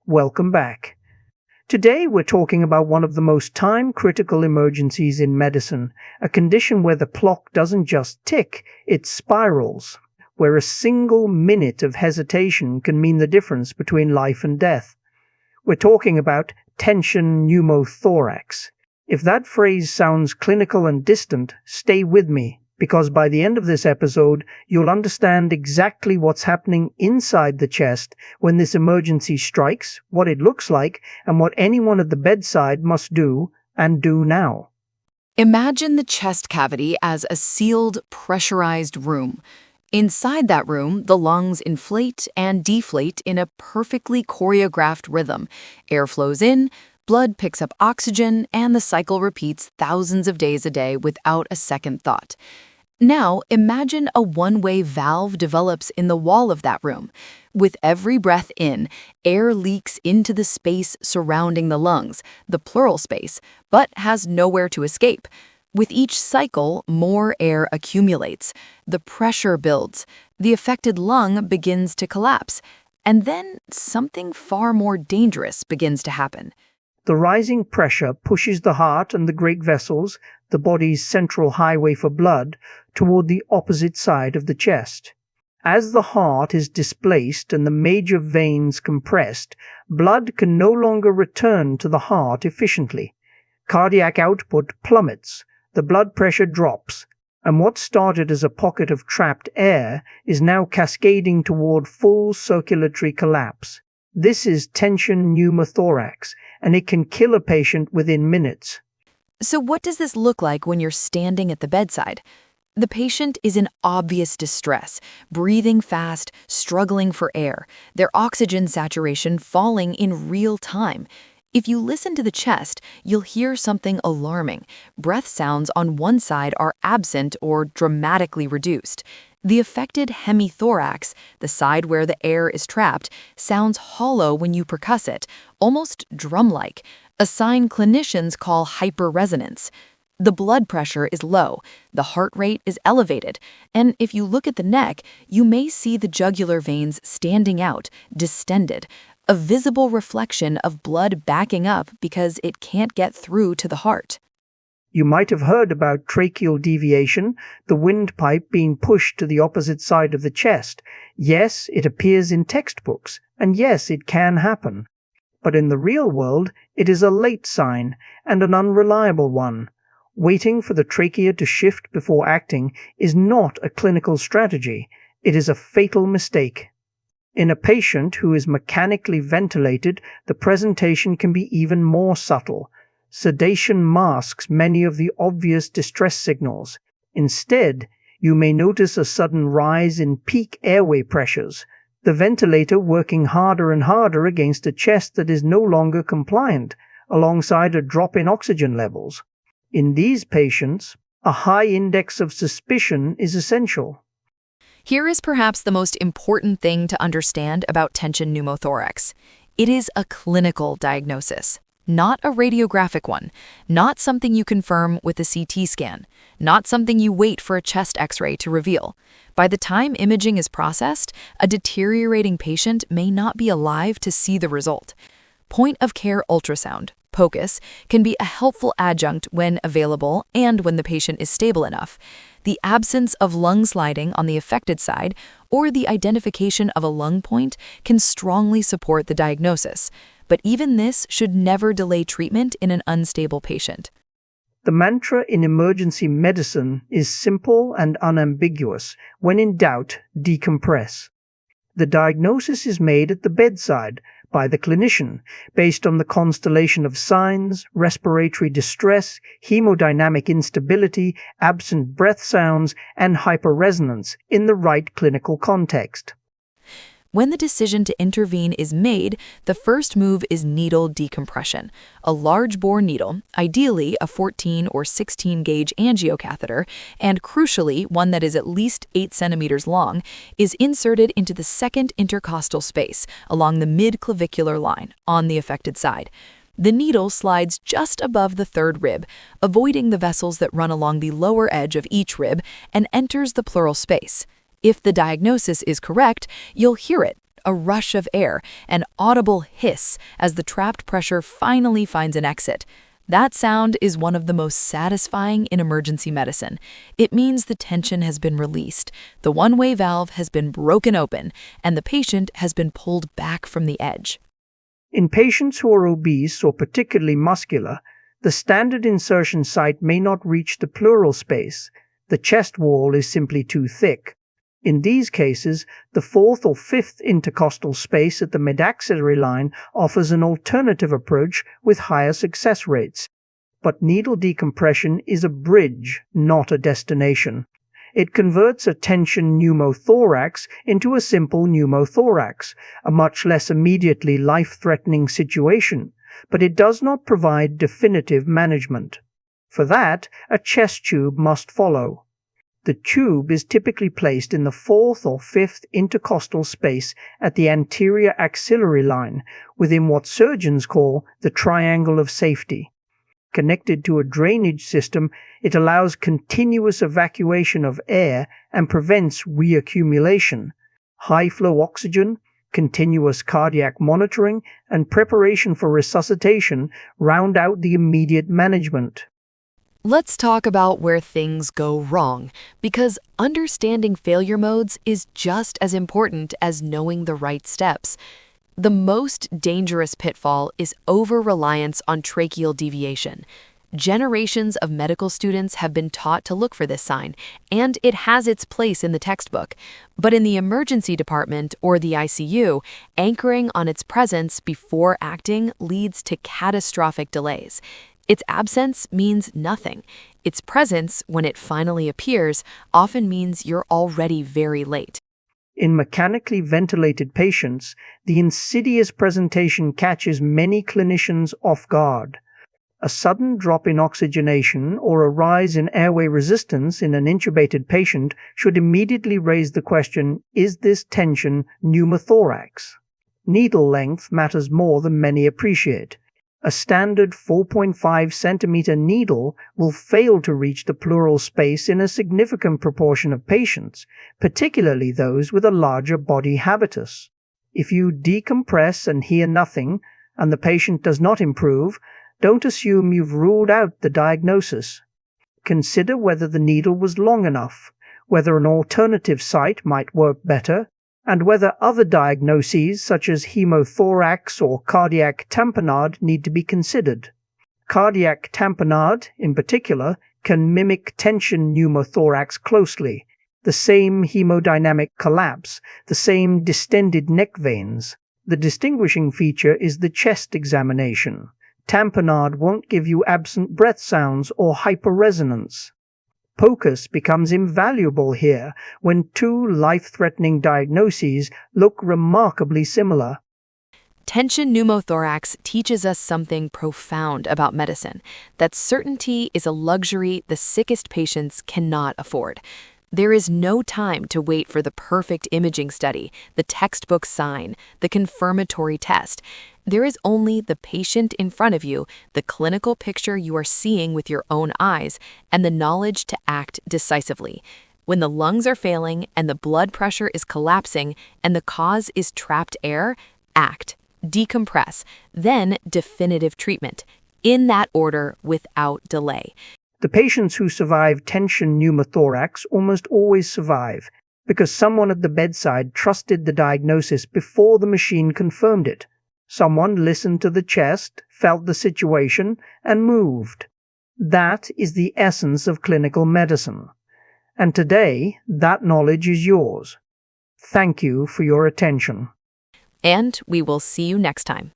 Welcome back. Today we're talking about one of the most time-critical emergencies in medicine, a condition where the clock doesn't just tick, it spirals, where a single minute of hesitation can mean the difference between life and death. We're talking about tension pneumothorax. If that phrase sounds clinical and distant, stay with me, because by the end of this episode, you'll understand exactly what's happening inside the chest when this emergency strikes, what it looks like, and what anyone at the bedside must do, and do now. Imagine the chest cavity as a sealed, pressurized room. Inside that room, the lungs inflate and deflate in a perfectly choreographed rhythm. Air flows in, blood picks up oxygen, and the cycle repeats thousands of days a day without a second thought. Now, imagine a one-way valve develops in the wall of that room. With every breath in, air leaks into the space surrounding the lungs, the pleural space, but has nowhere to escape. With each cycle, more air accumulates. The pressure builds. The affected lung begins to collapse. And then something far more dangerous begins to happen. The rising pressure pushes the heart and the great vessels, the body's central highway for blood, toward the opposite side of the chest. As the heart is displaced and the major veins compressed, blood can no longer return to the heart efficiently. Cardiac output plummets, the blood pressure drops, and what started as a pocket of trapped air is now cascading toward full circulatory collapse. This is tension pneumothorax, and it can kill a patient within minutes. So what does this look like when you're standing at the bedside? The patient is in obvious distress, breathing fast, struggling for air, their oxygen saturation falling in real time. If you listen to the chest, you'll hear something alarming. Breath sounds on one side are absent or dramatically reduced. The affected hemithorax, the side where the air is trapped, sounds hollow when you percuss it, almost drum-like, a sign clinicians call hyperresonance. The blood pressure is low, the heart rate is elevated, and if you look at the neck, you may see the jugular veins standing out, distended, a visible reflection of blood backing up because it can't get through to the heart. You might have heard about tracheal deviation, the windpipe being pushed to the opposite side of the chest. Yes, it appears in textbooks, and yes, it can happen. But in the real world, it is a late sign, and an unreliable one. Waiting for the trachea to shift before acting is not a clinical strategy. It is a fatal mistake. In a patient who is mechanically ventilated, the presentation can be even more subtle. Sedation masks many of the obvious distress signals. Instead, you may notice a sudden rise in peak airway pressures, the ventilator working harder and harder against a chest that is no longer compliant, alongside a drop in oxygen levels. In these patients, a high index of suspicion is essential. Here is perhaps the most important thing to understand about tension pneumothorax. It is a clinical diagnosis, not a radiographic one, not something you confirm with a CT scan, not something you wait for a chest X-ray to reveal. By the time imaging is processed, a deteriorating patient may not be alive to see the result. Point-of-care ultrasound, POCUS, can be a helpful adjunct when available and when the patient is stable enough. The absence of lung sliding on the affected side or the identification of a lung point can strongly support the diagnosis, but even this should never delay treatment in an unstable patient. The mantra in emergency medicine is simple and unambiguous. When in doubt, decompress. The diagnosis is made at the bedside by the clinician, based on the constellation of signs, respiratory distress, hemodynamic instability, absent breath sounds, and hyperresonance in the right clinical context. When the decision to intervene is made, the first move is needle decompression. A large bore needle, ideally a 14 or 16 gauge angiocatheter, and crucially one that is at least 8 centimeters long, is inserted into the second intercostal space along the mid-clavicular line on the affected side. The needle slides just above the third rib, avoiding the vessels that run along the lower edge of each rib, and enters the pleural space. If the diagnosis is correct, you'll hear it, a rush of air, an audible hiss as the trapped pressure finally finds an exit. That sound is one of the most satisfying in emergency medicine. It means the tension has been released, the one-way valve has been broken open, and the patient has been pulled back from the edge. In patients who are obese or particularly muscular, the standard insertion site may not reach the pleural space. The chest wall is simply too thick. In these cases, the fourth or fifth intercostal space at the midaxillary line offers an alternative approach with higher success rates. But needle decompression is a bridge, not a destination. It converts a tension pneumothorax into a simple pneumothorax, a much less immediately life-threatening situation, but it does not provide definitive management. For that, a chest tube must follow. The tube is typically placed in the fourth or fifth intercostal space at the anterior axillary line, within what surgeons call the triangle of safety. Connected to a drainage system, it allows continuous evacuation of air and prevents reaccumulation. High-flow oxygen, continuous cardiac monitoring, and preparation for resuscitation round out the immediate management. Let's talk about where things go wrong, because understanding failure modes is just as important as knowing the right steps. The most dangerous pitfall is over-reliance on tracheal deviation. Generations of medical students have been taught to look for this sign, and it has its place in the textbook. But in the emergency department or the ICU, anchoring on its presence before acting leads to catastrophic delays. Its absence means nothing. Its presence, when it finally appears, often means you're already very late. In mechanically ventilated patients, the insidious presentation catches many clinicians off guard. A sudden drop in oxygenation or a rise in airway resistance in an intubated patient should immediately raise the question, is this tension pneumothorax? Needle length matters more than many appreciate. A standard 4.5 centimeter needle will fail to reach the pleural space in a significant proportion of patients, particularly those with a larger body habitus. If you decompress and hear nothing, and the patient does not improve, don't assume you've ruled out the diagnosis. Consider whether the needle was long enough, whether an alternative site might work better, and whether other diagnoses such as hemothorax or cardiac tamponade need to be considered. Cardiac tamponade, in particular, can mimic tension pneumothorax closely, the same hemodynamic collapse, the same distended neck veins. The distinguishing feature is the chest examination. Tamponade won't give you absent breath sounds or hyperresonance. POCUS becomes invaluable here when two life-threatening diagnoses look remarkably similar. Tension pneumothorax teaches us something profound about medicine, that certainty is a luxury the sickest patients cannot afford. There is no time to wait for the perfect imaging study, the textbook sign, the confirmatory test. There is only the patient in front of you, the clinical picture you are seeing with your own eyes, and the knowledge to act decisively. When the lungs are failing and the blood pressure is collapsing and the cause is trapped air, act, decompress, then definitive treatment. In that order, without delay. The patients who survive tension pneumothorax almost always survive because someone at the bedside trusted the diagnosis before the machine confirmed it. Someone listened to the chest, felt the situation, and moved. That is the essence of clinical medicine. And today, that knowledge is yours. Thank you for your attention. And we will see you next time.